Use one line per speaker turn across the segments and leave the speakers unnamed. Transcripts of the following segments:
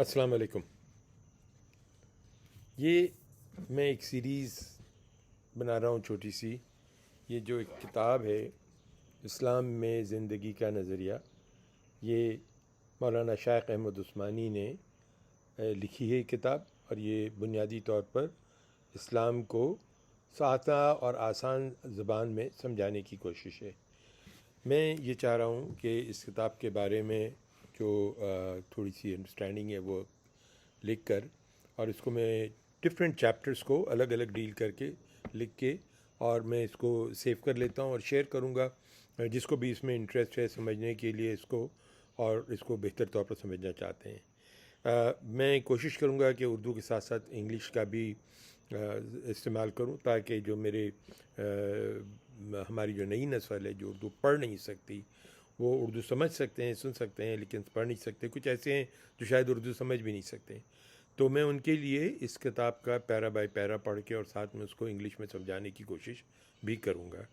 अस्सलाम वालेकुम। ये मैं एक सीरीज़ बना रहा हूँ छोटी सी। ये जो एक किताब है इस्लाम में ज़िंदगी का नज़रिया, ये मौलाना शाइक़ अहमद उस्मानी ने लिखी है किताब, और ये बुनियादी तौर पर इस्लाम को सादा और आसान ज़बान में समझाने की कोशिश है। मैं ये चाह रहा हूँ कि इस किताब के बारे में जो थोड़ी सी अंडरस्टैंडिंग है वो लिख कर, और इसको मैं डिफरेंट चैप्टर्स को अलग अलग डील करके लिख के, और मैं इसको सेव कर लेता हूँ और शेयर करूँगा जिसको भी इसमें इंटरेस्ट है समझने के लिए इसको, और इसको बेहतर तौर पर समझना चाहते हैं। मैं कोशिश करूँगा कि उर्दू के साथ साथ इंग्लिश का भी इस्तेमाल करूँ, ताकि जो मेरे हमारी जो नई नस्ल है जो उर्दू पढ़ नहीं सकती वो उर्दू समझ सकते हैं, सुन सकते हैं, लेकिन पढ़ नहीं सकते। कुछ ऐसे हैं जो शायद उर्दू समझ भी नहीं सकते। तो मैं उनके लिए इस किताब का पैरा बाय पैरा पढ़ के और साथ में उसको इंग्लिश में समझाने की कोशिश भी करूँगा।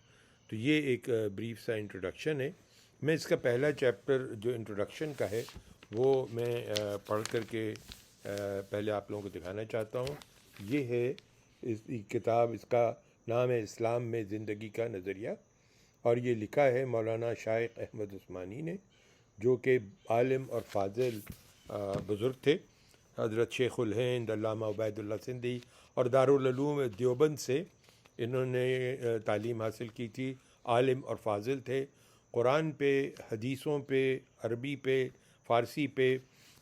तो ये एक ब्रीफ सा इंट्रोडक्शन है। मैं इसका पहला चैप्टर जो इंट्रोडक्शन का है वो मैं पढ़ करके पहले आप लोगों को दिखाना चाहता हूँ। ये है इस किताब, इसका नाम है इस्लाम में ज़िंदगी का नज़रिया, और ये लिखा है मौलाना शाइक़ अहमद उस्मानी ने, जो कि आलिम और फाजिल बुज़ुर्ग थे। हज़रत शेखुल हिंद अल्लामा उबैदुल्लाह सिंधी और दारुल उलूम देवबंद से इन्होंने तालीम हासिल की थी। आलिम और फाजिल थे। कुरान पे, हदीसों पे, अरबी पे, फ़ारसी पे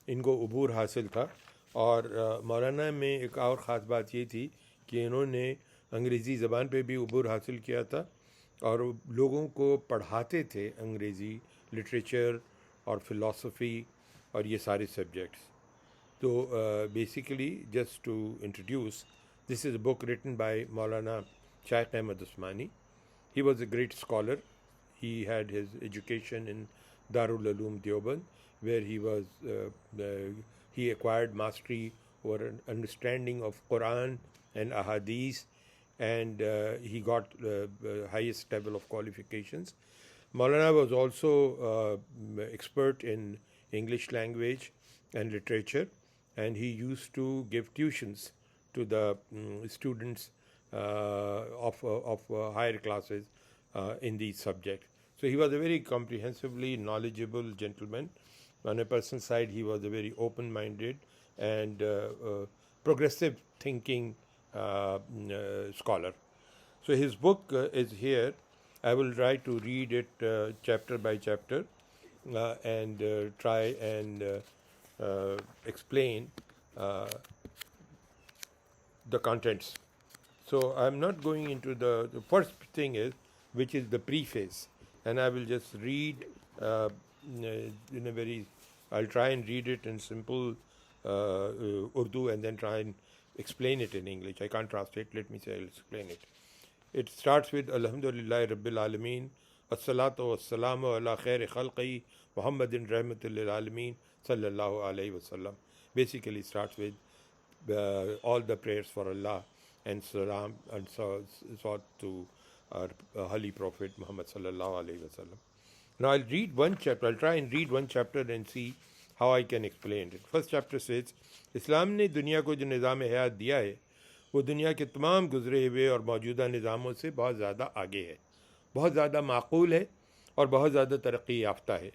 इनको अबूर हासिल था। और मौलाना में एक और ख़ास बात ये थी कि इन्होंने अंग्रेज़ी ज़बान पे भी अबूर हासिल किया था, और लोगों को पढ़ाते थे अंग्रेज़ी लिटरेचर और फ़िलासफ़ी और ये सारे subjects. So basically, just to introduce, this is a book written by Molana Shaiq Ahmad Osmani. He was a great scholar. He had his education in Darul Ulom Devband, where he acquired mastery or an understanding of Quran and Ahadith, and he got highest level of qualifications. Maulana was also expert in English language and literature, and he used to give tuitions to the students of higher classes in these subjects. So he was a very comprehensively knowledgeable gentleman. On a personal side, he was a very open-minded and progressive thinking scholar. So his book is here. I will try to read it chapter by chapter and try and explain the contents. So I'm not going into the first thing is, which is the preface, and I will just read in a very, I'll try and read it in simple Urdu and then try and explain it in English. I can't translate, let me say I'll explain it. It starts with Alhamdulillah Rabbil Alameen, As-salatu was-salamu ala khairi khalqi, Muhammadin rahmatul lil alameen, sallallahu alayhi wasallam. Basically starts with all the prayers for Allah and salam and sought to our holy Prophet Muhammad sallallahu alayhi wasallam. Now I'll read one chapter. I'll try and read one chapter and see how I can explain it. First chapter says, इस्लाम ने दुनिया को जो निज़ाम हयात दिया है वो दुनिया के तमाम गुजरे हुए और मौजूदा निज़ामों से बहुत ज़्यादा आगे है, बहुत ज़्यादा माकूल है और बहुत ज़्यादा तरक्की याफ्ता है।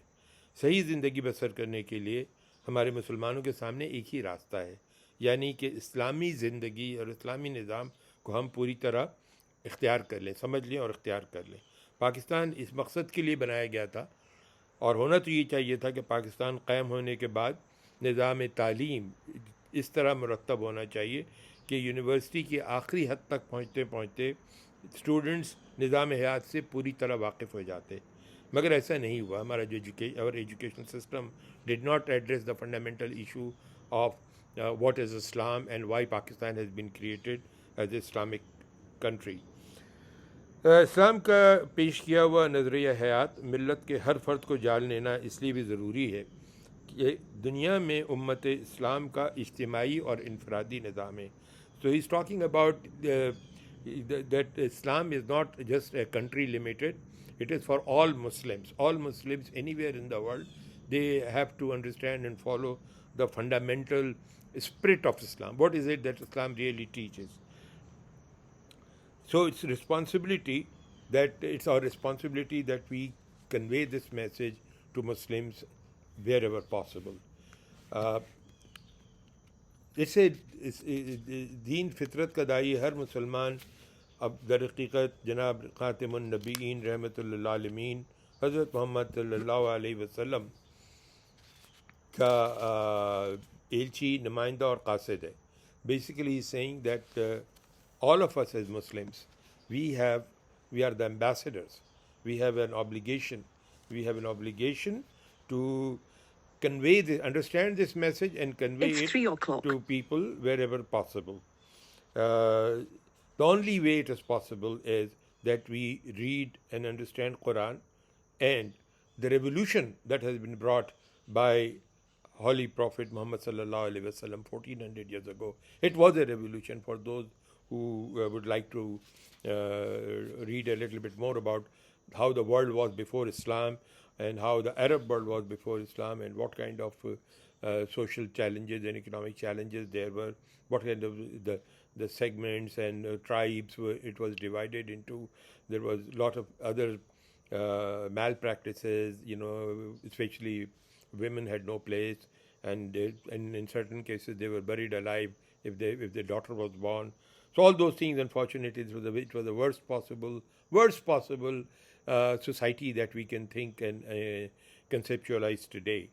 सही ज़िंदगी बसर करने के लिए हमारे मुसलमानों के सामने एक ही रास्ता है, यानी कि इस्लामी ज़िंदगी और इस्लामी निज़ाम को हम पूरी तरह इख्तियार कर लें, समझ लें और इख्तियार कर लें। पाकिस्तान इस मकसद के लिए बनाया गया था, और होना तो ये चाहिए था कि पाकिस्तान क़ायम होने के बाद निज़ाम तालीम इस तरह मुरतब होना चाहिए कि यूनिवर्सिटी की आखिरी हद तक पहुँचते पहुँचते स्टूडेंट्स निज़ाम हयात से पूरी तरह वाकिफ़ हो जाते। मगर ऐसा नहीं हुआ। हमारा जो education system did not address the fundamental issue of what is Islam and why Pakistan has been created as an Islamic country. इस्लाम का पेश किया हुआ नज़रिया हयात मिल्लत के हर फ़र्द को जान लेना इसलिए भी ज़रूरी है कि दुनिया में उम्मत इस्लाम का इज्तिमाई और इनफरादी निज़ाम है. So he's talking about that Islam is not just a country limited, it is for all Muslims. All Muslims anywhere in the world, they have to understand and follow the fundamental spirit of Islam. What is it that Islam really teaches? So it's our responsibility that we convey this message to Muslims wherever possible. जैसे दीन फितरत का दाई हर मुसलमान अब दर हकीकत जनाब ख़ातिमुन नबीयीन रहमतुल्लिल आलमीन हज़रत मोहम्मद सल्लल्लाहु अलैहि वसल्लम का एलची नुमाइंदा और कासिद है. Basically he's saying that all of us as Muslims, we are the ambassadors. We have an obligation to understand this message and convey
It's
it
3 o'clock.
to people wherever possible. The only way it is possible is that we read and understand Quran and the revolution that has been brought by Holy Prophet Muhammad sallallahu alaihi wasallam 1400 years ago. It was a revolution. For those who would like to read a little bit more about how the world was before Islam and how the Arab world was before Islam and what kind of social challenges and economic challenges there were, what kind of the segments and tribes it was divided into. There was a lot of other malpractices, especially women had no place, and in certain cases they were buried alive if their daughter was born. So all those things, unfortunately, it was the worst possible society that we can think and conceptualize today.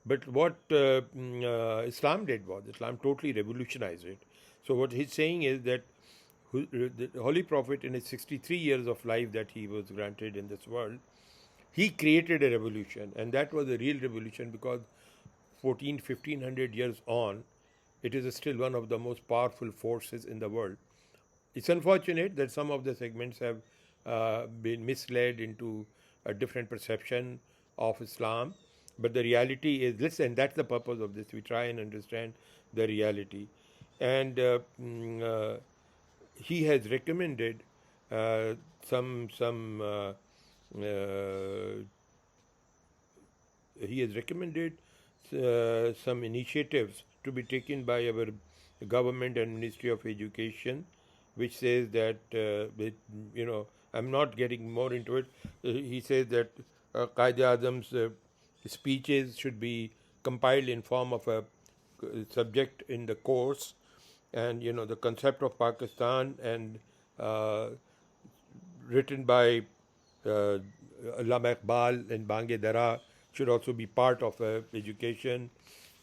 But what Islam did was, Islam totally revolutionized it. So what he's saying is that the Holy Prophet, in his 63 years of life that he was granted in this world, he created a revolution, and that was a real revolution because 1500 years on, it is still one of the most powerful forces in the world. It's unfortunate that some of the segments have been misled into a different perception of Islam, but the reality is this, and that's the purpose of this. We try and understand the reality. And he has recommended some initiatives to be taken by our government and Ministry of Education, which says that I'm not getting more into it. He says that Qaid-e-Azam's speeches should be compiled in form of a subject in the course, and the concept of Pakistan and written by Allama Iqbal and Bange Dara should also be part of education.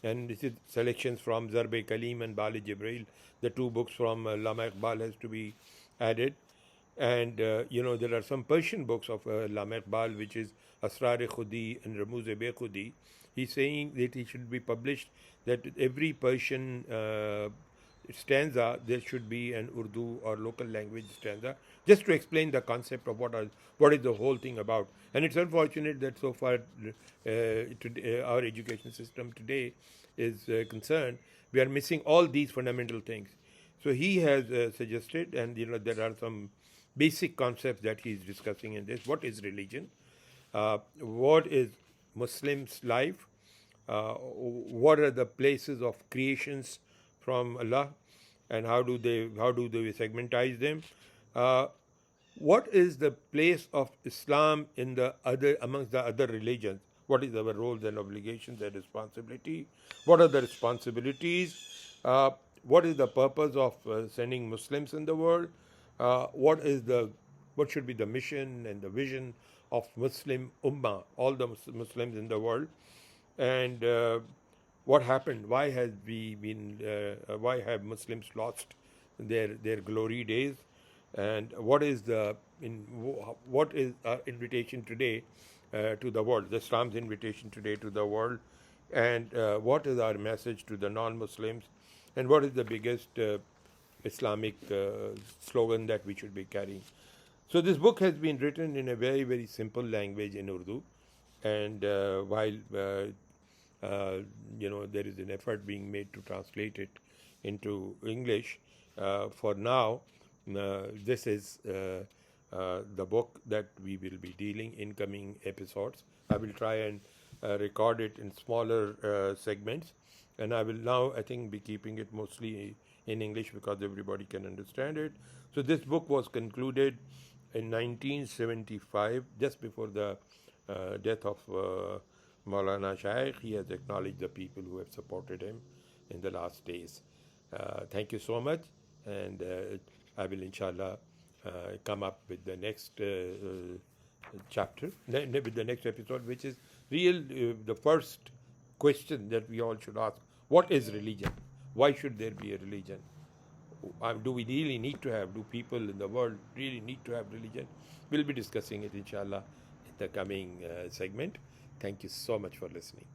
And this is selections from Zarb-e Kalim and Bal Jibril. The two books from Allama Iqbal has to be added. And there are some Persian books of Allama Iqbal, which is Asrar-e Khudi and Ramuz-e Bekhudi. He's saying that it should be published, that every Persian stanza there should be an Urdu or local language stanza, just to explain the concept of what is the whole thing about. And it's unfortunate that so far our education system today is concerned, we are missing all these fundamental things. So he has suggested, and there are some basic concepts that he is discussing in this. What is religion? What is Muslims' life? What are the places of creations from Allah, and how do they segmentize them? What is the place of Islam in amongst the other religions? What is our roles and obligations and responsibility? What are the responsibilities? What is the purpose of sending Muslims in the world? What should be the mission and the vision of Muslim Ummah, all the Muslims in the world? And what happened? Why have Muslims lost their glory days? And what is our invitation today to the world? Islam's invitation today to the world, and what is our message to the non-Muslims? And what is the biggest Islamic slogan that we should be carrying? So this book has been written in a very, very simple language in Urdu, and while there is an effort being made to translate it into English, for now, this is the book that we will be dealing in coming episodes. I will try and record it in smaller segments, And I will now, I think, be keeping it mostly in English because everybody can understand it. So this book was concluded in 1975, just before the death of Molana Shaiq. He has acknowledged the people who have supported him in the last days. Thank you so much, and I will inshallah come up with the next chapter, with the next episode, which is the first question that we all should ask: what is religion? Why should there be a religion? Do we really need to have? Do people in the world really need to have religion? We'll be discussing it, inshallah, in the coming segment. Thank you so much for listening.